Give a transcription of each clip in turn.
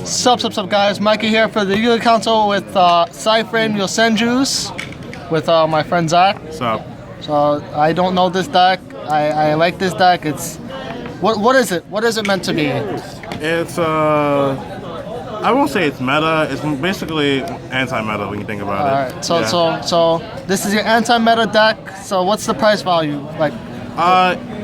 Sup guys, Mikey here for the Yu-Gi-Oh Council with Psy-Frame Yosenju's with my friend Zach. Sup? So I don't know this deck. I like this deck. It's what is it? What is it meant to be? It's I won't say it's meta. It's basically anti-meta when you think about it. Alright, so this is your anti-meta deck. So what's the price value? Like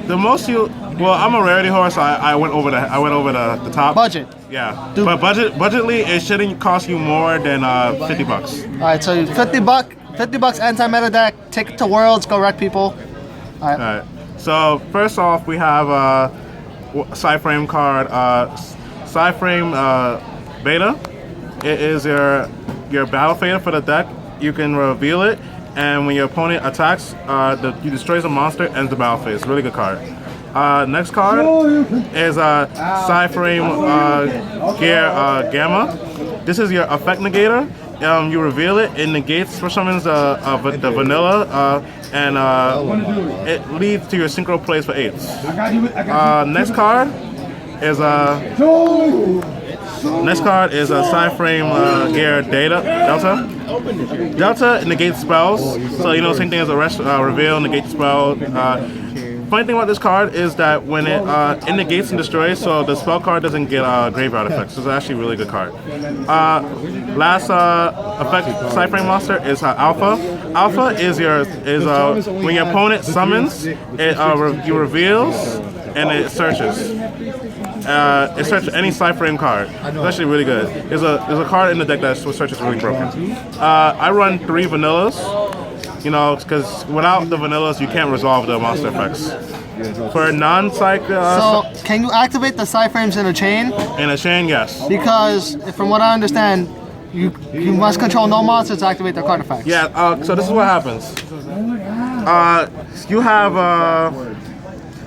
the most well, I'm a rarity horse. So I went over the top. Budget. Yeah. But budgetly it shouldn't cost you more than $50. Alright, so $50 anti-meta deck, take it to Worlds, go wreck people. Alright. So first off we have Psy-Frame card, Psy-Frame Beta. It is your battle fader for the deck. You can reveal it, and when your opponent attacks, you destroy a monster, ends the battle phase. Really good card. Next card is Psy-Frame Gear Gamma. This is your effect negator. You reveal it, it negates for summons the vanilla, and it leads to your synchro plays for 8s. Next card is a Psy-Frame Gear Delta. Delta negates spells, so same thing as a reveal, negate spell. Funny thing about this card is that when it negates and destroys, so the spell card doesn't get graveyard effects. So it's actually a really good card. Last effect Psy-Frame monster is Alpha. Alpha is when your opponent summons, it reveals and it searches. It searches any Psy-Frame card. It's actually really good. There's a card in the deck that searches really broken. I run 3 vanillas. Because without the vanillas, you can't resolve the monster effects. For non-psych... so, can you activate the Psy-Frames in a chain? In a chain, yes. Because, from what I understand, you must control no monsters to activate their card effects. Yeah, so this is what happens. You have...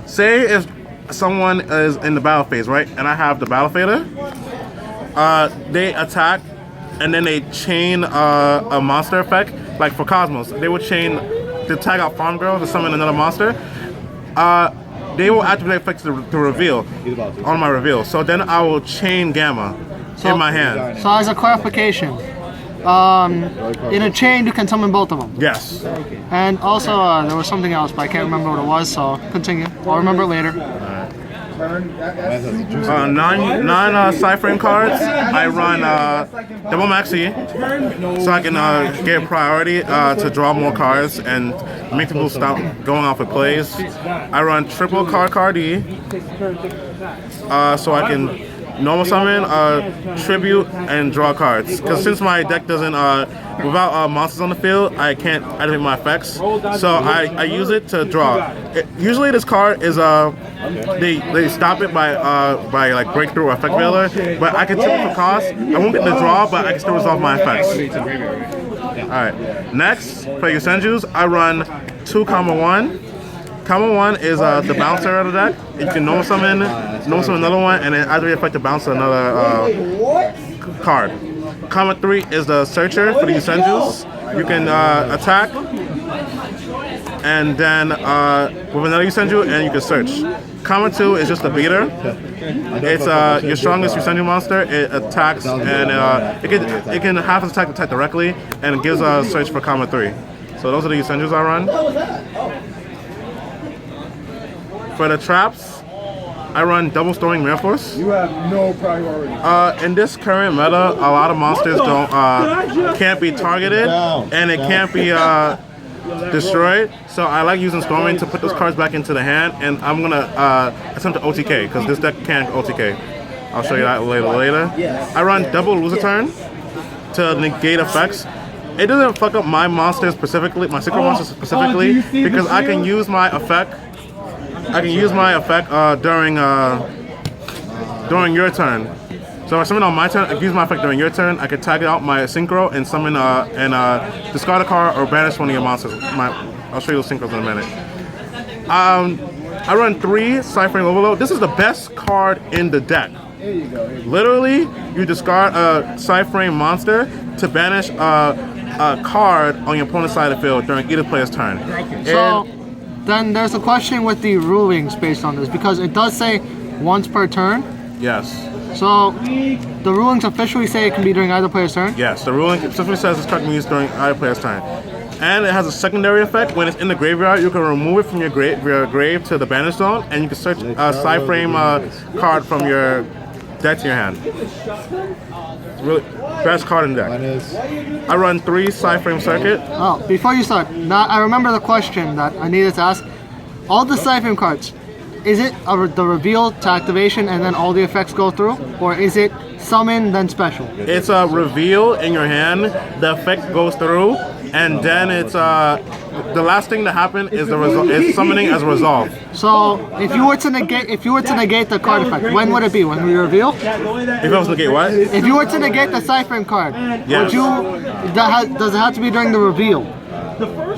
say if someone is in the battle phase, right? And I have the battle fader. They attack, and then they chain a monster effect. Like for Cosmos, they would chain to tag out Farm Girl to summon another monster. They will activate effects to reveal on my reveal. So then I will chain Gamma in my hand. So as a clarification, in a chain you can summon both of them. Yes. And also there was something else, but I can't remember what it was. So continue. I'll remember it later. 9 Psy-Frame cards. I run double maxi, so I can get priority to draw more cards and make people stop going off with plays. I run triple card-E, so I can normal summon, tribute, and draw cards. Because since my deck doesn't, without monsters on the field, I can't activate my effects. So I use it to draw. Usually this card is they stop it by like breakthrough or effect veiler, but I can tip it for cost. I won't get the draw, but I can still resolve my effects. Alright, next for Yosenju's, I run 2 comma 1. Comma 1 is the bouncer of the deck. You can normal summon another one, and then activate effect to bounce another card. Comma 3 is the searcher for the Yosenju's. You can attack, and then with another Yosenju, and you can search. Comma 2 is just a beater. It's your strongest Yosenju monster. It attacks, and it can half attack directly, and it gives a search for comma 3. So those are the Yosenju's I run. For the traps, I run double storing Mirror Force. You have no priority. In this current meta, a lot of monsters can't be targeted, and it can't be destroyed. So I like using Storming to put those cards back into the hand, and I'm gonna attempt to OTK because this deck can't OTK. I'll show you that later. I run double Loser Turn to negate effects. It doesn't fuck up my monsters specifically, my synchro monsters specifically, because I can use my effect. During your turn. So if I summon on my turn, I can use my effect during your turn. I can tag out my synchro and summon and discard a card or banish one of your monsters. I'll show you those synchros in a minute. I run 3 Psy-Frame Overload. This is the best card in the deck. Literally, you discard a Psy-Frame monster to banish a card on your opponent's side of the field during either player's turn. So then there's a question with the rulings based on this, because it does say once per turn. Yes. So, the rulings officially say it can be during either player's turn? Yes, the ruling specifically says this card can be used during either player's turn. And it has a secondary effect. When it's in the graveyard, you can remove it from your grave to the banish zone, and you can search a Psy-Frame card from your deck to your hand. It's really best card in the deck. I run 3 Psy-Frame Circuit. Oh, before you start, now I remember the question that I needed to ask. All the Psy-Frame cards, is it the reveal to activation and then all the effects go through? Or is it summon then special? It's a reveal in your hand, the effect goes through, and then it's the last thing to happen is is summoning as a resolve. So if you were to negate the card effect, when would it be? When we reveal? If I was to negate what? If you were to negate the Psy-Frame card, yes. Does it have to be during the reveal?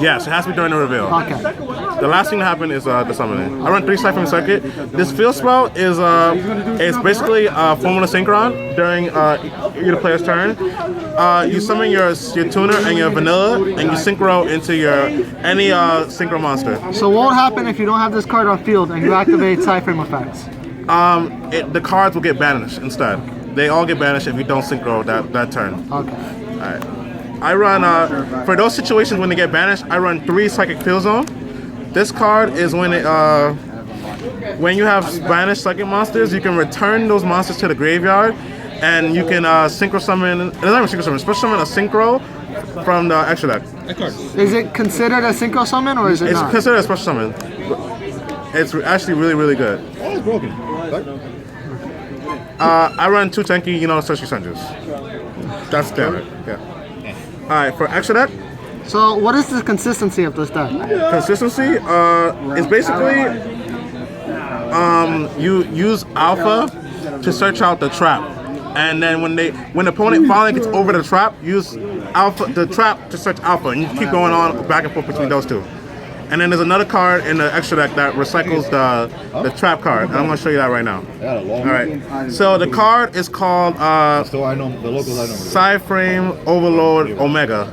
Yes, it has to be during the reveal. Okay. The last thing to happen is the summoning. I run 3 Psy-Frame Circuit. This field spell is it's basically formula synchron during either player's turn. You summon your tuner and your vanilla, and you synchro into your any synchro monster. So what would happen if you don't have this card on field and you activate Psy-Frame effects? The cards will get banished instead. They all get banished if you don't synchro that turn. Okay. All right. I run, for those situations when they get banished, I run 3 Psychic Field Zone. This card is when when you have banished psychic monsters, you can return those monsters to the graveyard, and you can synchro summon, it's not even synchro summon, special summon a synchro from the extra deck. Is it considered a synchro summon or is it not? It's considered a special summon. It's actually really, really good. Oh, it's broken. I run 2 Tenki, search Yosenjus. That's standard, yeah. Alright, for extra deck, so what is the consistency of this deck? consistency is basically you use alpha to search out the trap, and then when the opponent finally gets over the trap, use the trap to search alpha, and you keep going on back and forth between those two. And then there's another card in the extra deck that recycles the trap card, and I'm going to show you that right now. Alright, so the card is called Psy-Frame Overlord Omega.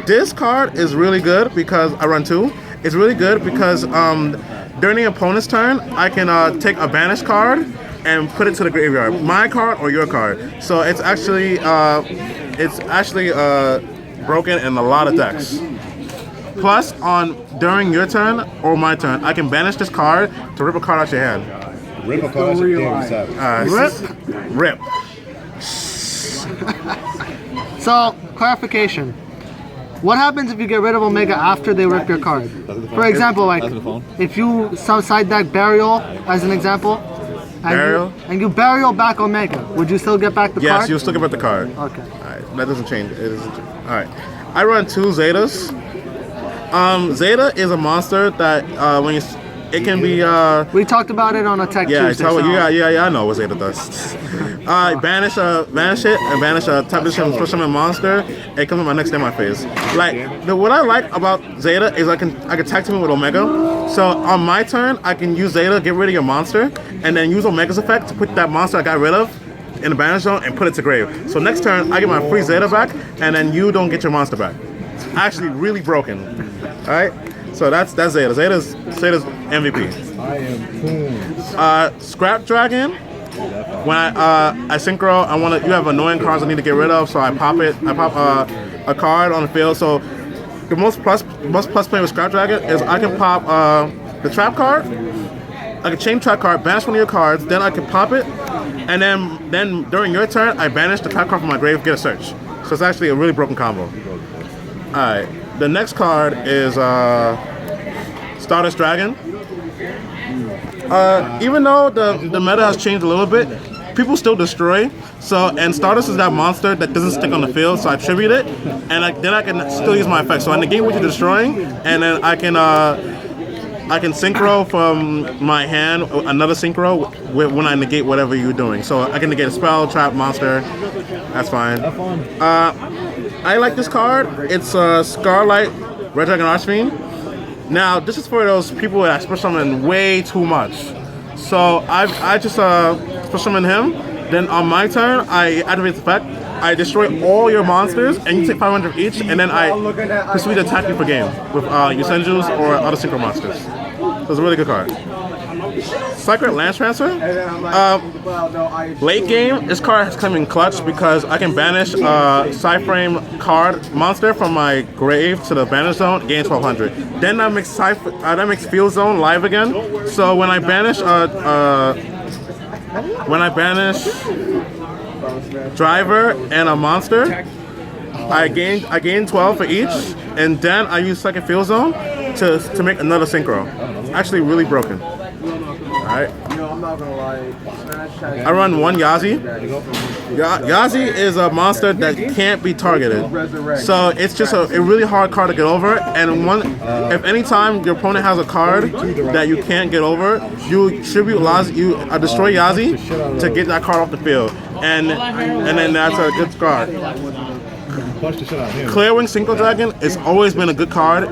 This card is really good because I run 2. It's really good because during the opponent's turn, I can take a banished card and put it to the graveyard. My card or your card. So it's actually broken in a lot of decks. Plus, during your turn or my turn, I can banish this card to rip a card out your hand. Rip a card out your hand. Rip. So, clarification. What happens if you get rid of Omega after they rip your card? For example, like if you side deck Burial as an example, and you Burial back Omega, would you still get back the card? Yes, you'll still get back the card. Okay. Alright, that doesn't change. Alright. I run 2 Zetas. Zeta is a monster that it can be. We talked about it on a Tech Tuesday. Yeah, I know what Zeta does. Banish it and banish a type of special summon monster. It comes with my next demo phase. What I like about Zeta is I can tag team it with Omega. So on my turn, I can use Zeta, get rid of your monster, and then use Omega's effect to put that monster I got rid of in the banish zone and put it to grave. So next turn, I get my free Zeta back, and then you don't get your monster back. It's actually really broken. Alright, so that's Zeta. Zeta's MVP. I am cool. Scrap Dragon. When I synchro, you have annoying cards I need to get rid of, so I pop it. I pop a card on the field. So the most plus play with Scrap Dragon is I can pop the trap card. I can chain trap card, banish one of your cards, then I can pop it, and then during your turn, I banish the trap card from my grave, get a search. So it's actually a really broken combo. Alright, the next card is Stardust Dragon. Even though the meta has changed a little bit, people still destroy. And Stardust is that monster that doesn't stick on the field, so I tribute it, and then I can still use my effect. So I negate what you're destroying, and then I can synchro from my hand another synchro when I negate whatever you're doing. So I can negate a spell, trap, monster. That's fine. I like this card. It's Scarlight Red Dragon Archfiend. Now this is for those people that special summon way too much. So I just special summon him. Then on my turn, I activate the effect. I destroy all your monsters, and you take 500 each, and then I proceed to attack you for game with Yosenjus or other synchro monsters. So it's a really good card. Secret Lance Transfer. Late game, this card has come in clutch because I can banish Psy-Frame card monster from my grave to the banish zone, gain 1200. Then that makes Field Zone live again. So when I banish Driver and a monster, I gain 12 for each, and then I use second Field Zone to make another synchro. It's actually really broken. Alright. I run one Yazi. Yazi is a monster that can't be targeted. So it's just a really hard card to get over, and if any time your opponent has a card that you can't get over, you tribute Yazi, destroy Yazi to get that card off the field. And then that's a good card. Clearwing Synchro Dragon has always been a good card.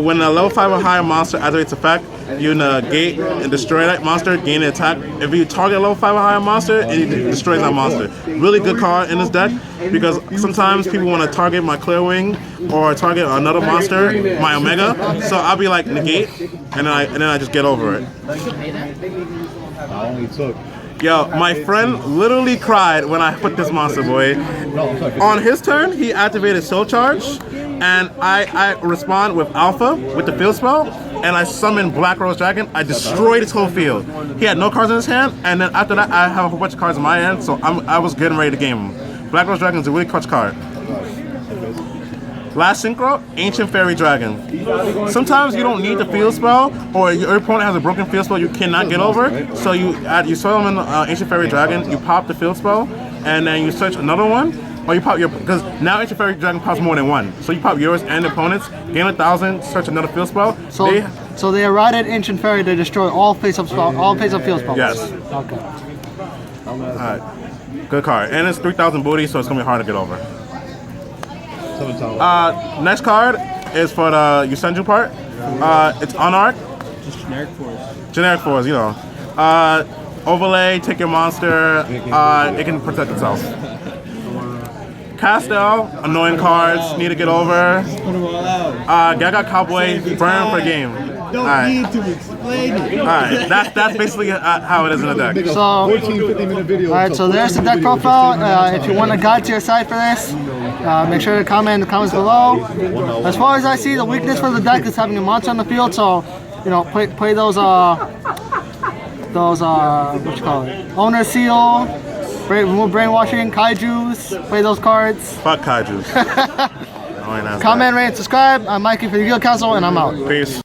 When a level 5 or higher monster activates effect, you negate and destroy that monster, gain an attack. If you target a level 5 or higher monster, and you destroy that monster. Really good card in this deck, because sometimes people want to target my Clearwing or target another monster, my Omega. So I'll be like negate, and then I just get over it. Yo, my friend literally cried when I put this monster, boy. On his turn, he activated Soul Charge, and I respond with Alpha with the field spell, and I summon Black Rose Dragon. I destroyed his whole field. He had no cards in his hand, and then after that, I have a whole bunch of cards in my hand, so I was getting ready to game him. Black Rose Dragon is a really clutch card. Last synchro, Ancient Fairy Dragon. Sometimes you don't need the field spell, or your opponent has a broken field spell you cannot get over. So you summon Ancient Fairy Dragon, you pop the field spell, and then you search another one, or you pop because now Ancient Fairy Dragon pops more than one. So you pop yours and the opponent's, gain 1,000, search another field spell. So they eroded Ancient Fairy to destroy all face-up field spells. Yes. Okay. Alright. Good card. And it's 3,000 booty, so it's gonna be hard to get over. Next card is for the Yosenju part. It's Unarc. Just generic force. Generic force, you know. Overlay, take your monster. It can protect itself. Castel, annoying cards, need to get over. Put them all out. Gaga Cowboy, burn for game. Don't need to explain it. Alright, that's basically how it is in the deck. So, 15-minute video. alright, so there's the deck profile. If you want a guide to your side for this, make sure to comment in the comments below. As far as I see, the weakness for the deck is having a monster on the field, so, you know, play those what you call it? Owner Seal, remove Brainwashing, Kaijus, play those cards. Fuck Kaijus. Comment, rate, and subscribe. I'm Mikey for the Yugioh Council, and I'm out. Peace.